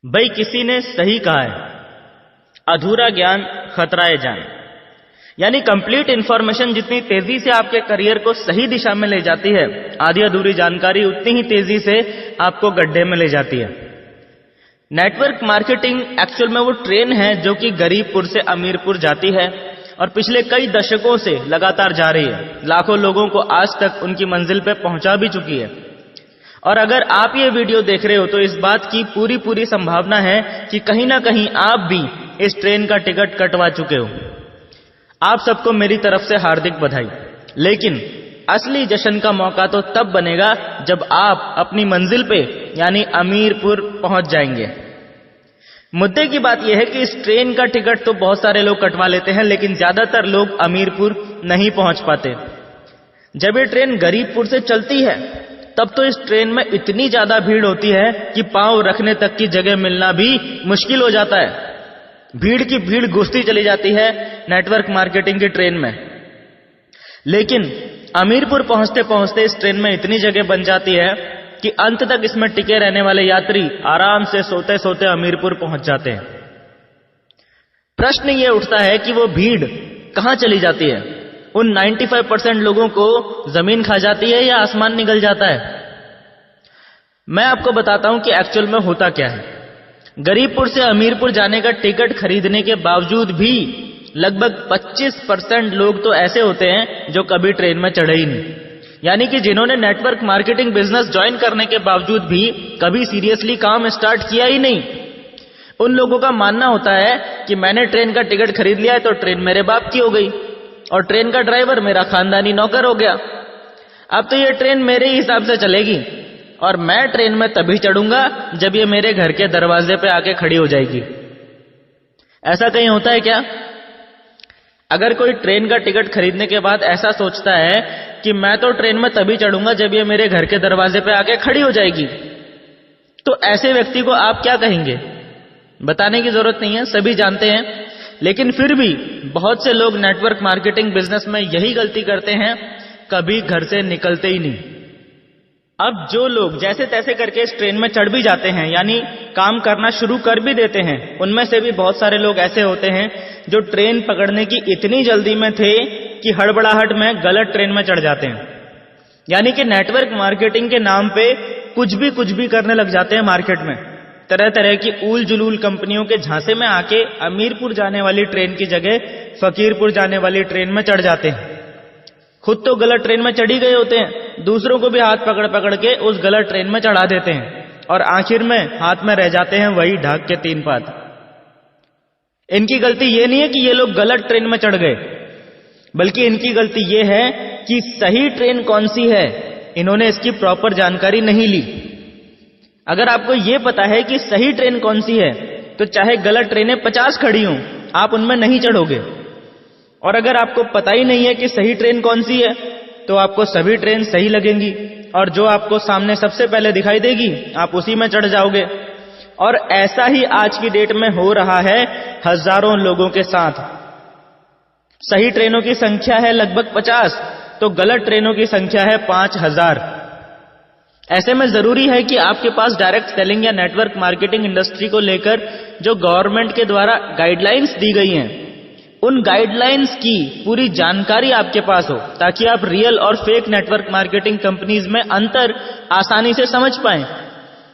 भाई किसी ने सही कहा है, अधूरा ज्ञान खतराए जान। यानी कंप्लीट इंफॉर्मेशन जितनी तेजी से आपके करियर को सही दिशा में ले जाती है, आधी अधूरी जानकारी उतनी ही तेजी से आपको गड्ढे में ले जाती है। नेटवर्क मार्केटिंग एक्चुअल में वो ट्रेन है जो कि गरीबपुर से अमीरपुर जाती है और पिछले कई दशकों से लगातार जा रही है। लाखों लोगों को आज तक उनकी मंजिल पे पहुंचा भी चुकी है। और अगर आप ये वीडियो देख रहे हो तो इस बात की पूरी संभावना है कि कहीं ना कहीं आप भी इस ट्रेन का टिकट कटवा चुके हो। आप सबको मेरी तरफ से हार्दिक बधाई। लेकिन असली जश्न का मौका तो तब बनेगा जब आप अपनी मंजिल पे यानी अमीरपुर पहुंच जाएंगे। मुद्दे की बात यह है कि इस ट्रेन का टिकट तो बहुत सारे लोग कटवा लेते हैं, लेकिन ज्यादातर लोग अमीरपुर नहीं पहुंच पाते। जब ये ट्रेन गरीबपुर से चलती है तब तो इस ट्रेन में इतनी ज्यादा भीड़ होती है कि पांव रखने तक की जगह मिलना भी मुश्किल हो जाता है। भीड़ की भीड़ घुसती चली जाती है नेटवर्क मार्केटिंग की ट्रेन में। लेकिन अमीरपुर पहुंचते पहुंचते इस ट्रेन में इतनी जगह बन जाती है कि अंत तक इसमें टिके रहने वाले यात्री आराम से सोते सोते अमीरपुर पहुंच जाते हैं। प्रश्न ये उठता है कि वो भीड़ कहां चली जाती है? उन 95% लोगों को जमीन खा जाती है या आसमान निगल जाता है? मैं आपको बताता हूं कि एक्चुअल में होता क्या है। गरीबपुर से अमीरपुर जाने का टिकट खरीदने के बावजूद भी लगभग 25% लोग तो ऐसे होते हैं जो कभी ट्रेन में चढ़े ही नहीं। यानी कि जिन्होंने नेटवर्क मार्केटिंग बिजनेस ज्वाइन करने के बावजूद भी कभी सीरियसली काम स्टार्ट किया ही नहीं। उन लोगों का मानना होता है कि मैंने ट्रेन का टिकट खरीद लिया है तो ट्रेन मेरे बाप की हो गई और ट्रेन का ड्राइवर मेरा खानदानी नौकर हो गया। अब तो ये ट्रेन मेरे ही हिसाब से चलेगी और मैं ट्रेन में तभी चढ़ूंगा जब ये मेरे घर के दरवाजे पे आके खड़ी हो जाएगी। ऐसा कहीं होता है क्या? अगर कोई ट्रेन का टिकट खरीदने के बाद ऐसा सोचता है कि मैं तो ट्रेन में तभी चढ़ूंगा जब ये मेरे घर के दरवाजे पे आके खड़ी हो जाएगी, तो ऐसे व्यक्ति को आप क्या कहेंगे? बताने की जरूरत नहीं है, सभी जानते हैं। लेकिन फिर भी बहुत से लोग नेटवर्क मार्केटिंग बिजनेस में यही गलती करते हैं, कभी घर से निकलते ही नहीं। अब जो लोग जैसे तैसे करके इस ट्रेन में चढ़ भी जाते हैं, यानी काम करना शुरू कर भी देते हैं, उनमें से भी बहुत सारे लोग ऐसे होते हैं जो ट्रेन पकड़ने की इतनी जल्दी में थे कि हड़बड़ाहट में गलत ट्रेन में चढ़ जाते हैं। यानी कि नेटवर्क मार्केटिंग के नाम पे कुछ भी करने लग जाते हैं मार्केट में। तरह तरह की ऊल जुलूल कंपनियों के झांसे में आके अमीरपुर जाने वाली ट्रेन की जगह फकीरपुर जाने वाली ट्रेन में चढ़ जाते हैं। खुद तो गलत ट्रेन में चढ़ी गए होते हैं, दूसरों को भी हाथ पकड़ के उस गलत ट्रेन में चढ़ा देते हैं और आखिर में हाथ में रह जाते हैं वही ढाक के 3 पात। इनकी गलती ये नहीं है कि ये लोग गलत ट्रेन में चढ़ गए, बल्कि इनकी गलती ये है कि सही ट्रेन कौन सी है इन्होंने इसकी प्रॉपर जानकारी नहीं ली। अगर आपको ये पता है कि सही ट्रेन कौन सी है तो चाहे गलत ट्रेनें 50 खड़ी हों, आप उनमें नहीं चढ़ोगे। और अगर आपको पता ही नहीं है कि सही ट्रेन कौन सी है तो आपको सभी ट्रेन सही लगेंगी और जो आपको सामने सबसे पहले दिखाई देगी आप उसी में चढ़ जाओगे। और ऐसा ही आज की डेट में हो रहा है हजारों लोगों के साथ। सही ट्रेनों की संख्या है लगभग 50 तो गलत ट्रेनों की संख्या है 5000। ऐसे में जरूरी है कि आपके पास डायरेक्ट सेलिंग या नेटवर्क मार्केटिंग इंडस्ट्री को लेकर जो गवर्नमेंट के द्वारा गाइडलाइंस दी गई हैं, उन गाइडलाइंस की पूरी जानकारी आपके पास हो ताकि आप रियल और फेक नेटवर्क मार्केटिंग कंपनीज में अंतर आसानी से समझ पाएं।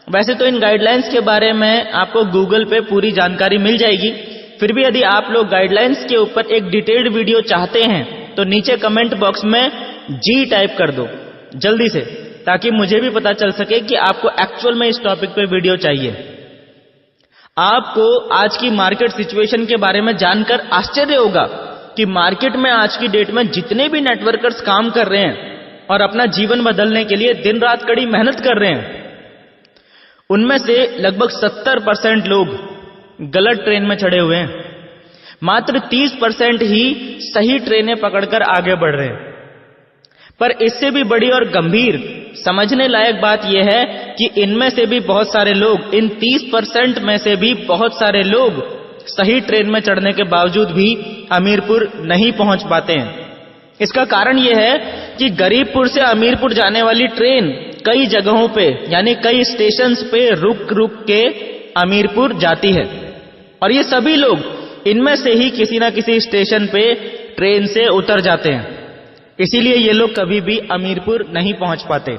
वैसे तो इन गाइडलाइंस के बारे में आपको गूगल पे पूरी जानकारी मिल जाएगी, फिर भी यदि आप लोग गाइडलाइंस के ऊपर एक डिटेल्ड वीडियो चाहते हैं तो नीचे कमेंट बॉक्स में जी टाइप कर दो जल्दी से, ताकि मुझे भी पता चल सके कि आपको एक्चुअल में इस टॉपिक पे वीडियो चाहिए। आपको आज की मार्केट सिचुएशन के बारे में जानकर आश्चर्य होगा कि मार्केट में आज की डेट में जितने भी नेटवर्कर्स काम कर रहे हैं और अपना जीवन बदलने के लिए दिन रात कड़ी मेहनत कर रहे हैं, उनमें से लगभग 70% लोग गलत ट्रेन में चढ़े हुए हैं। मात्र 30% ही सही ट्रेनें पकड़कर आगे बढ़ रहे हैं। पर इससे भी बड़ी और गंभीर समझने लायक बात यह है कि इनमें से भी बहुत सारे लोग, इन 30% में से भी बहुत सारे लोग सही ट्रेन में चढ़ने के बावजूद भी अमीरपुर नहीं पहुंच पाते हैं। इसका कारण यह है कि गरीबपुर से अमीरपुर जाने वाली ट्रेन कई जगहों पे यानी कई स्टेशंस पे रुक के अमीरपुर जाती है। और ये सभी लोग इनमें से ही किसी ना किसी स्टेशन पे ट्रेन से उतर जाते हैं, इसीलिए ये लोग कभी भी अमीरपुर नहीं पहुंच पाते।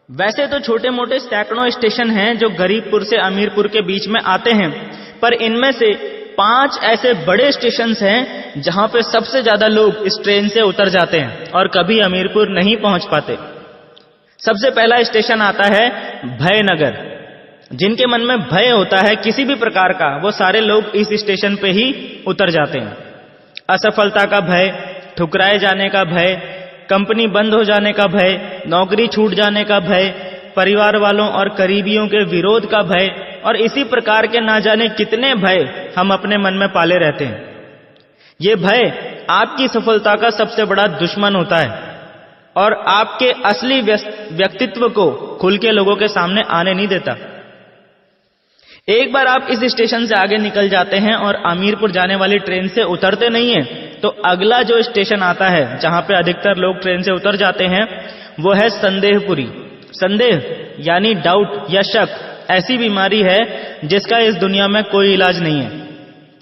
वैसे तो छोटे मोटे सैकड़ों स्टेशन हैं जो गरीबपुर से अमीरपुर के बीच में आते हैं, पर इनमें से 5 ऐसे बड़े स्टेशन हैं जहां पे सबसे ज्यादा लोग इस ट्रेन से उतर जाते हैं और कभी अमीरपुर नहीं पहुंच पाते। सबसे पहला स्टेशन आता है भयनगर। जिनके मन में भय होता है किसी भी प्रकार का, वो सारे लोग इस स्टेशन पे ही उतर जाते हैं। असफलता का भय, ठुकराए जाने का भय, कंपनी बंद हो जाने का भय, नौकरी छूट जाने का भय, परिवार वालों और करीबियों के विरोध का भय, और इसी प्रकार के ना जाने कितने भय हम अपने मन में पाले रहते हैं। ये भय आपकी सफलता का सबसे बड़ा दुश्मन होता है और आपके असली व्यक्तित्व को खुल के लोगों के सामने आने नहीं देता। एक बार आप इस स्टेशन से आगे निकल जाते हैं और अमीरपुर जाने वाली ट्रेन से उतरते नहीं हैं, तो अगला जो स्टेशन आता है जहां पे अधिकतर लोग ट्रेन से उतर जाते हैं वो है संदेहपुरी। संदेह यानी डाउट या शक ऐसी बीमारी है जिसका इस दुनिया में कोई इलाज नहीं है।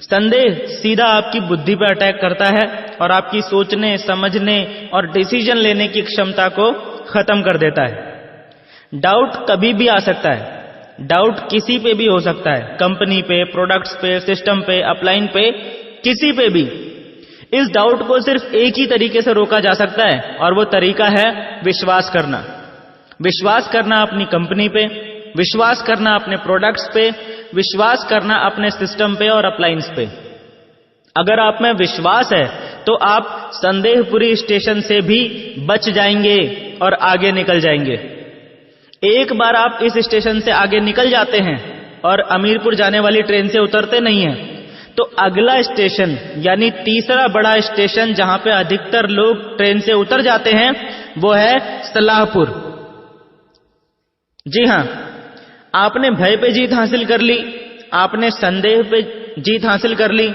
संदेह सीधा आपकी बुद्धि पर अटैक करता है और आपकी सोचने, समझने और डिसीजन लेने की क्षमता को खत्म कर देता है। डाउट कभी भी आ सकता है, डाउट किसी पे भी हो सकता है, कंपनी पे, प्रोडक्ट्स पे, सिस्टम पे, अपलाइन पे, किसी पे भी। इस डाउट को सिर्फ एक ही तरीके से रोका जा सकता है और वो तरीका है विश्वास करना। विश्वास करना अपनी कंपनी पे, विश्वास करना अपने प्रोडक्ट्स पे, विश्वास करना अपने सिस्टम पे और अपलाइंस पे। अगर आप में विश्वास है तो आप संदेहपुरी स्टेशन से भी बच जाएंगे और आगे निकल जाएंगे। एक बार आप इस स्टेशन से आगे निकल जाते हैं और अमीरपुर जाने वाली ट्रेन से उतरते नहीं हैं, तो अगला स्टेशन यानी तीसरा बड़ा स्टेशन जहां पे अधिकतर लोग ट्रेन से उतर जाते हैं वो है सलाहपुर। जी हां, आपने भय पे जीत हासिल कर ली, आपने संदेह पे जीत हासिल कर ली।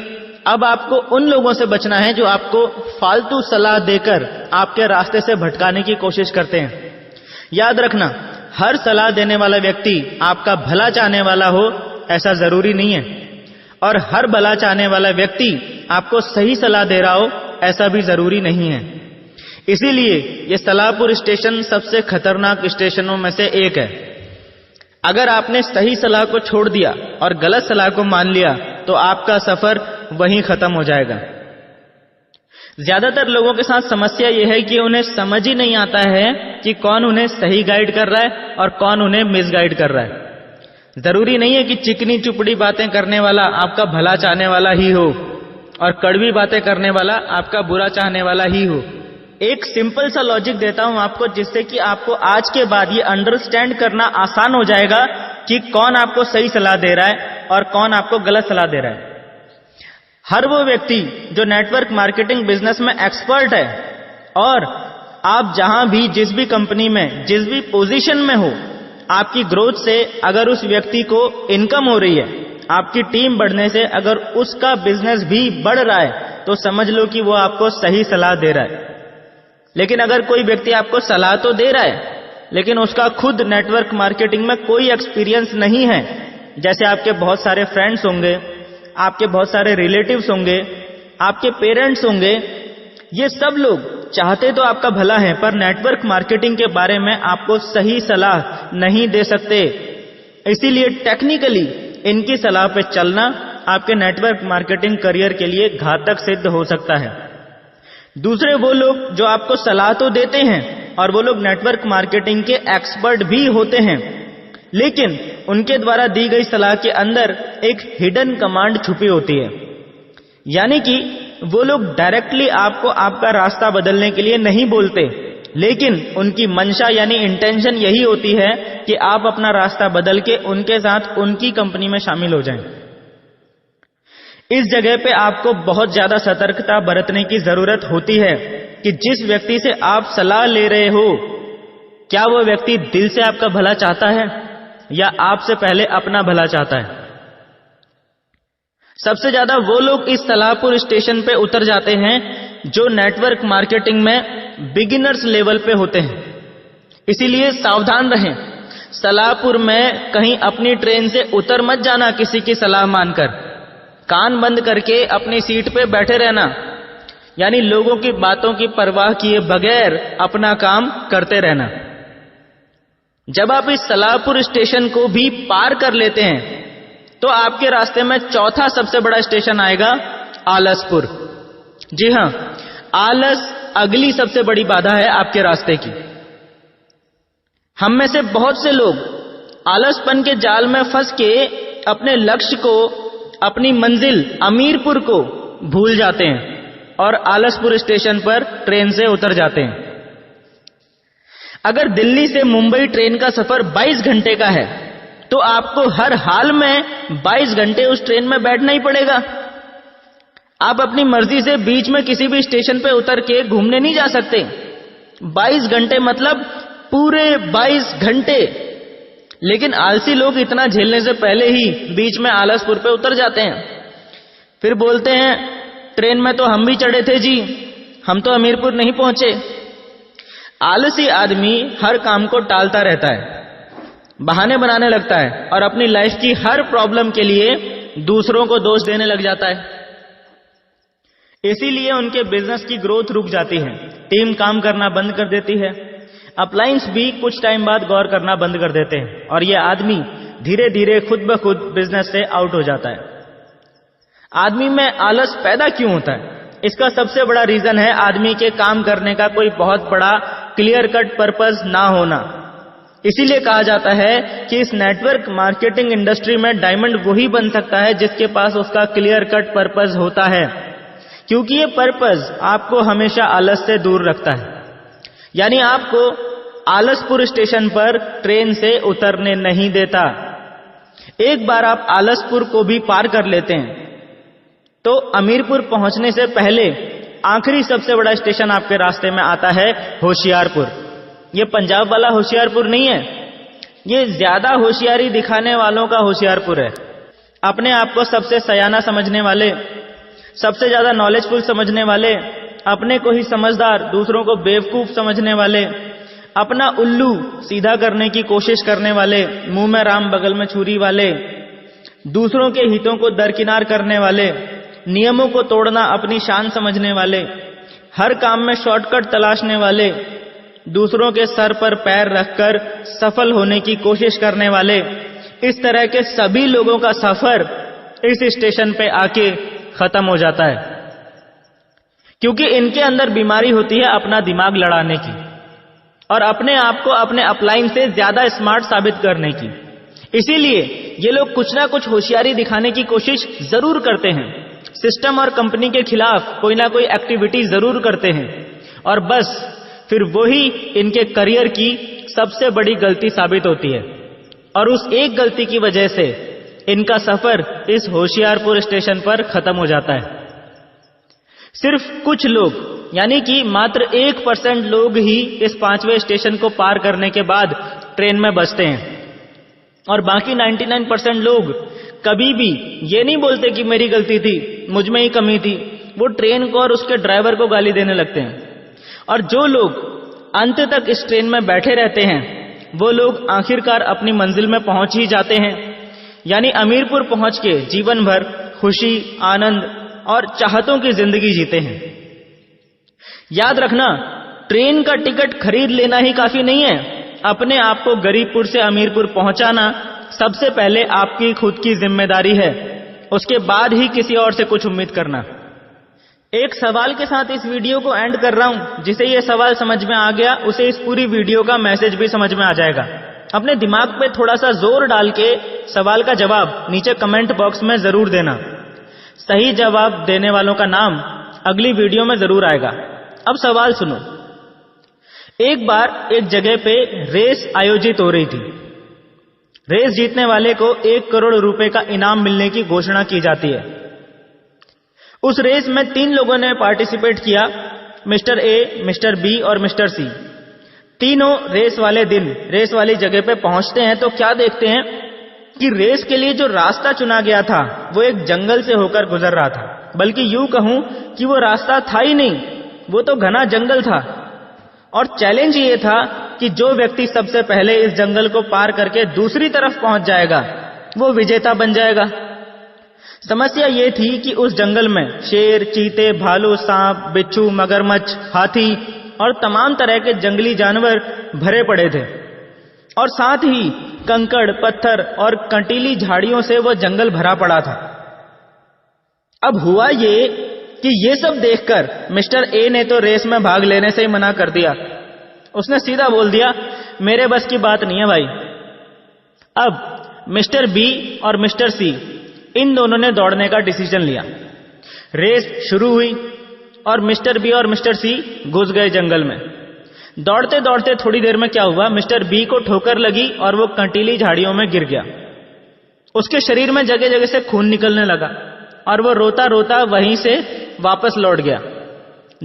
अब आपको उन लोगों से बचना है जो आपको फालतू सलाह देकर आपके रास्ते से भटकाने की कोशिश करते हैं। याद रखना, हर सलाह देने वाला व्यक्ति आपका भला चाहने वाला हो ऐसा जरूरी नहीं है, और हर भला चाहने वाला व्यक्ति आपको सही सलाह दे रहा हो ऐसा भी जरूरी नहीं है। इसीलिए ये सलाहपुर स्टेशन सबसे खतरनाक स्टेशनों में से एक है। अगर आपने सही सलाह को छोड़ दिया और गलत सलाह को मान लिया तो आपका सफर वहीं खत्म हो जाएगा। ज्यादातर लोगों के साथ समस्या यह है कि उन्हें समझ ही नहीं आता है कि कौन उन्हें सही गाइड कर रहा है और कौन उन्हें मिसगाइड कर रहा है। जरूरी नहीं है कि चिकनी चुपड़ी बातें करने वाला आपका भला चाहने वाला ही हो और कड़वी बातें करने वाला आपका बुरा चाहने वाला ही हो। एक सिंपल सा लॉजिक देता हूं आपको, जिससे कि आपको आज के बाद ये अंडरस्टैंड करना आसान हो जाएगा कि कौन आपको सही सलाह दे रहा है और कौन आपको गलत सलाह दे रहा है। हर वो व्यक्ति जो नेटवर्क मार्केटिंग बिजनेस में एक्सपर्ट है, और आप जहां भी, जिस भी कंपनी में, जिस भी पोजीशन में हो, आपकी ग्रोथ से अगर उस व्यक्ति को इनकम हो रही है, आपकी टीम बढ़ने से अगर उसका बिजनेस भी बढ़ रहा है, तो समझ लो कि वो आपको सही सलाह दे रहा है। लेकिन अगर कोई व्यक्ति आपको सलाह तो दे रहा है लेकिन उसका खुद नेटवर्क मार्केटिंग में कोई एक्सपीरियंस नहीं है, जैसे आपके बहुत सारे फ्रेंड्स होंगे, आपके बहुत सारे रिलेटिव्स होंगे, आपके पेरेंट्स होंगे, ये सब लोग चाहते तो आपका भला है पर नेटवर्क मार्केटिंग के बारे में आपको सही सलाह नहीं दे सकते। इसीलिए टेक्निकली इनकी सलाह पे चलना आपके नेटवर्क मार्केटिंग करियर के लिए घातक सिद्ध हो सकता है। दूसरे वो लोग जो आपको सलाह तो देते हैं और वो लोग नेटवर्क मार्केटिंग के एक्सपर्ट भी होते हैं, लेकिन उनके द्वारा दी गई सलाह के अंदर एक हिडन कमांड छुपी होती है। यानी कि वो लोग डायरेक्टली आपको आपका रास्ता बदलने के लिए नहीं बोलते, लेकिन उनकी मंशा यानी इंटेंशन यही होती है कि आप अपना रास्ता बदल के उनके साथ उनकी कंपनी में शामिल हो जाएं। इस जगह पे आपको बहुत ज्यादा सतर्कता बरतने की जरूरत होती है कि जिस व्यक्ति से आप सलाह ले रहे हो, क्या वो व्यक्ति दिल से आपका भला चाहता है या आपसे पहले अपना भला चाहता है। सबसे ज्यादा वो लोग इस सलाहपुर स्टेशन पे उतर जाते हैं जो नेटवर्क मार्केटिंग में बिगिनर्स लेवल पे होते हैं। इसीलिए सावधान रहें। सलाहपुर में कहीं अपनी ट्रेन से उतर मत जाना किसी की सलाह मानकर, कान बंद करके अपनी सीट पे बैठे रहना, यानी लोगों की बातों की परवाह किए बगैर अपना काम करते रहना। जब आप इस सलाहपुर स्टेशन को भी पार कर लेते हैं तो आपके रास्ते में चौथा सबसे बड़ा स्टेशन आएगा आलसपुर। जी हां, आलस अगली सबसे बड़ी बाधा है आपके रास्ते की। हम में से बहुत से लोग आलसपन के जाल में फंस के अपने लक्ष्य को, अपनी मंजिल अमीरपुर को भूल जाते हैं और आलसपुर स्टेशन पर ट्रेन से उतर जाते हैं। अगर दिल्ली से मुंबई ट्रेन का सफर 22 घंटे का है तो आपको हर हाल में 22 घंटे उस ट्रेन में बैठना ही पड़ेगा। आप अपनी मर्जी से बीच में किसी भी स्टेशन पे उतर के घूमने नहीं जा सकते। 22 घंटे मतलब पूरे 22 घंटे। लेकिन आलसी लोग इतना झेलने से पहले ही बीच में आलसपुर पे उतर जाते हैं। फिर बोलते हैं ट्रेन में तो हम भी चढ़े थे जी, हम तो अमीरपुर नहीं पहुंचे। आलसी आदमी हर काम को टालता रहता है, बहाने बनाने लगता है और अपनी लाइफ की हर प्रॉब्लम के लिए दूसरों को दोष देने लग जाता है। इसीलिए उनके बिजनेस की ग्रोथ रुक जाती है, टीम काम करना बंद कर देती है, अपलायंस भी कुछ टाइम बाद गौर करना बंद कर देते हैं और यह आदमी धीरे धीरे खुद ब खुद बिजनेस से आउट हो जाता है। आदमी में आलस पैदा क्यों होता है? इसका सबसे बड़ा रीजन है आदमी के काम करने का कोई बहुत बड़ा क्लियर कट पर्पस ना होना। इसीलिए कहा जाता है कि इस नेटवर्क मार्केटिंग इंडस्ट्री में डायमंड वही बन सकता है जिसके पास उसका क्लियर कट पर्पस होता है, क्योंकि ये पर्पस आपको हमेशा आलस से दूर रखता है। यानी आपको आलसपुर स्टेशन पर ट्रेन से उतरने नहीं देता। एक बार आप आलसपुर को भी पार कर लेते हैं तो अमीरपुर पहुंचने से पहले आखिरी सबसे बड़ा स्टेशन आपके रास्ते में आता है होशियारपुर। ये पंजाब वाला होशियारपुर नहीं है, ये ज्यादा होशियारी दिखाने वालों का होशियारपुर है। अपने आप को सबसे सयाना समझने वाले, सबसे ज्यादा नॉलेजफुल समझने वाले, अपने को ही समझदार, दूसरों को बेवकूफ समझने वाले, अपना उल्लू सीधा करने की कोशिश करने वाले, मुंह में राम बगल में छुरी वाले, दूसरों के हितों को दरकिनार करने वाले, नियमों को तोड़ना अपनी शान समझने वाले, हर काम में शॉर्टकट तलाशने वाले, दूसरों के सर पर पैर रखकर सफल होने की कोशिश करने वाले, इस तरह के सभी लोगों का सफर इस स्टेशन पे आके खत्म हो जाता है, क्योंकि इनके अंदर बीमारी होती है अपना दिमाग लड़ाने की और अपने आप को अपने अपलाइन से ज्यादा स्मार्ट साबित करने की। इसीलिए ये लोग कुछ ना कुछ होशियारी दिखाने की कोशिश जरूर करते हैं, सिस्टम और कंपनी के खिलाफ कोई ना कोई एक्टिविटी जरूर करते हैं और बस फिर वही इनके करियर की सबसे बड़ी गलती साबित होती है और उस एक गलती की वजह से इनका सफर इस होशियारपुर स्टेशन पर खत्म हो जाता है। सिर्फ कुछ लोग यानी कि मात्र 1% लोग ही इस 5वें स्टेशन को पार करने के बाद ट्रेन में बचते हैं और बाकी 99% लोग कभी भी ये नहीं बोलते कि मेरी गलती थी, मुझ में ही कमी थी। वो ट्रेन को और उसके ड्राइवर को गाली देने लगते हैं और जो लोग अंत तक इस ट्रेन में बैठे रहते हैं वो लोग आखिरकार अपनी मंजिल में पहुंच ही जाते हैं, यानी अमीरपुर पहुंच के जीवन भर खुशी, आनंद और चाहतों की जिंदगी जीते हैं। याद रखना, ट्रेन का टिकट खरीद लेना ही काफी नहीं है, अपने आप को गरीबपुर से अमीरपुर पहुंचाना सबसे पहले आपकी खुद की जिम्मेदारी है, उसके बाद ही किसी और से कुछ उम्मीद करना। एक सवाल के साथ इस वीडियो को एंड कर रहा हूं, जिसे ये सवाल समझ में आ गया उसे इस पूरी वीडियो का मैसेज भी समझ में आ जाएगा। अपने दिमाग पे थोड़ा सा जोर डाल के सवाल का जवाब नीचे कमेंट बॉक्स में जरूर देना। सही जवाब देने वालों का नाम अगली वीडियो में जरूर आएगा। अब सवाल सुनो। एक बार एक जगह पे रेस आयोजित हो रही थी। रेस जीतने वाले को 1 करोड़ रुपए का इनाम मिलने की घोषणा की जाती है। उस रेस में 3 लोगों ने पार्टिसिपेट किया, मिस्टर ए, मिस्टर बी और मिस्टर सी। तीनों रेस वाले दिन रेस वाली जगह पे पहुंचते हैं तो क्या देखते हैं कि रेस के लिए जो रास्ता चुना गया था वो एक जंगल से होकर गुजर रहा था, बल्कि यूं कहूं कि वो रास्ता था ही नहीं, वो तो घना जंगल था। और चैलेंज ये था कि जो व्यक्ति सबसे पहले इस जंगल को पार करके दूसरी तरफ पहुंच जाएगा वो विजेता बन जाएगा। समस्या ये थी कि उस जंगल में शेर, चीते, भालू, सांप, बिच्छू, मगरमच्छ, हाथी और तमाम तरह के जंगली जानवर भरे पड़े थे और साथ ही कंकड़, पत्थर और कंटीली झाड़ियों से वो जंगल भरा पड़ा था। अब हुआ ये कि ये सब देखकर मिस्टर ए ने तो रेस में भाग लेने से ही मना कर दिया। उसने सीधा बोल दिया, मेरे बस की बात नहीं है भाई। अब मिस्टर बी और मिस्टर सी इन दोनों ने दौड़ने का डिसीजन लिया। रेस शुरू हुई और मिस्टर बी और मिस्टर सी घुस गए जंगल में। दौड़ते दौड़ते थोड़ी देर में क्या हुआ, मिस्टर बी को ठोकर लगी और वो कंटीली झाड़ियों में गिर गया। उसके शरीर में जगह जगह से खून निकलने लगा और वो रोता रोता वहीं से वापस लौट गया।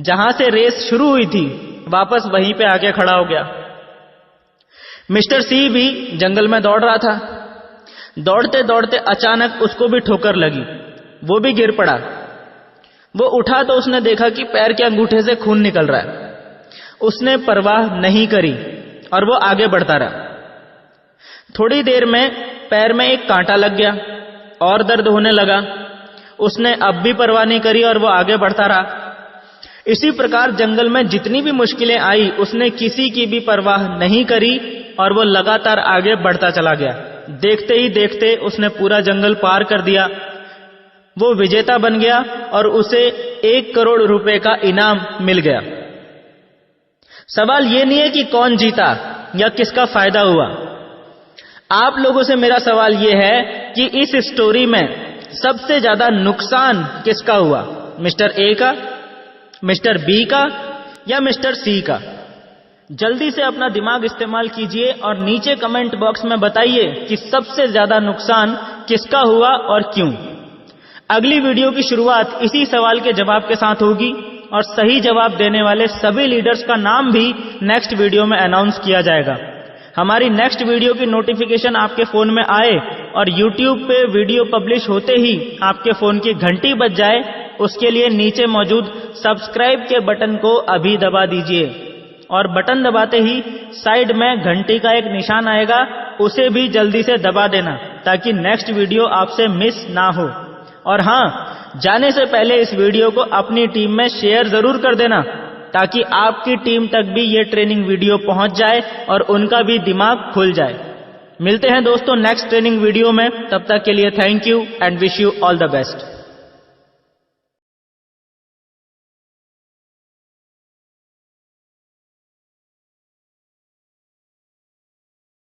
जहां से रेस शुरू हुई थी वापस वहीं पे आके खड़ा हो गया। मिस्टर सी भी जंगल में दौड़ रहा था। दौड़ते दौड़ते अचानक उसको भी ठोकर लगी, वो भी गिर पड़ा। वो उठा तो उसने देखा कि पैर के अंगूठे से खून निकल रहा है। उसने परवाह नहीं करी और वो आगे बढ़ता रहा। थोड़ी देर में पैर में एक कांटा लग गया और दर्द होने लगा। उसने अब भी परवाह नहीं करी और वो आगे बढ़ता रहा। इसी प्रकार जंगल में जितनी भी मुश्किलें आई उसने किसी की भी परवाह नहीं करी और वो लगातार आगे बढ़ता चला गया। देखते ही देखते उसने पूरा जंगल पार कर दिया। वो विजेता बन गया और उसे 1 करोड़ रुपए का इनाम मिल गया। सवाल ये नहीं है कि कौन जीता या किसका फायदा हुआ। आप लोगों से मेरा सवाल ये है कि इस स्टोरी में सबसे ज्यादा नुकसान किसका हुआ, मिस्टर ए का, मिस्टर बी का या मिस्टर सी का? जल्दी से अपना दिमाग इस्तेमाल कीजिए और नीचे कमेंट बॉक्स में बताइए कि सबसे ज्यादा नुकसान किसका हुआ और क्यों। अगली वीडियो की शुरुआत इसी सवाल के जवाब के साथ होगी और सही जवाब देने वाले सभी लीडर्स का नाम भी नेक्स्ट वीडियो में अनाउंस किया जाएगा। हमारी नेक्स्ट वीडियो की नोटिफिकेशन आपके फोन में आए और YouTube पे वीडियो पब्लिश होते ही आपके फोन की घंटी बज जाए, उसके लिए नीचे मौजूद सब्सक्राइब के बटन को अभी दबा दीजिए और बटन दबाते ही साइड में घंटी का एक निशान आएगा, उसे भी जल्दी से दबा देना ताकि नेक्स्ट वीडियो आपसे मिस ना हो। और हाँ, जाने से पहले इस वीडियो को अपनी टीम में शेयर जरूर कर देना ताकि आपकी टीम तक भी ये ट्रेनिंग वीडियो पहुंच जाए और उनका भी दिमाग खुल जाए। मिलते हैं दोस्तों नेक्स्ट ट्रेनिंग वीडियो में, तब तक के लिए thank you and wish you all the best.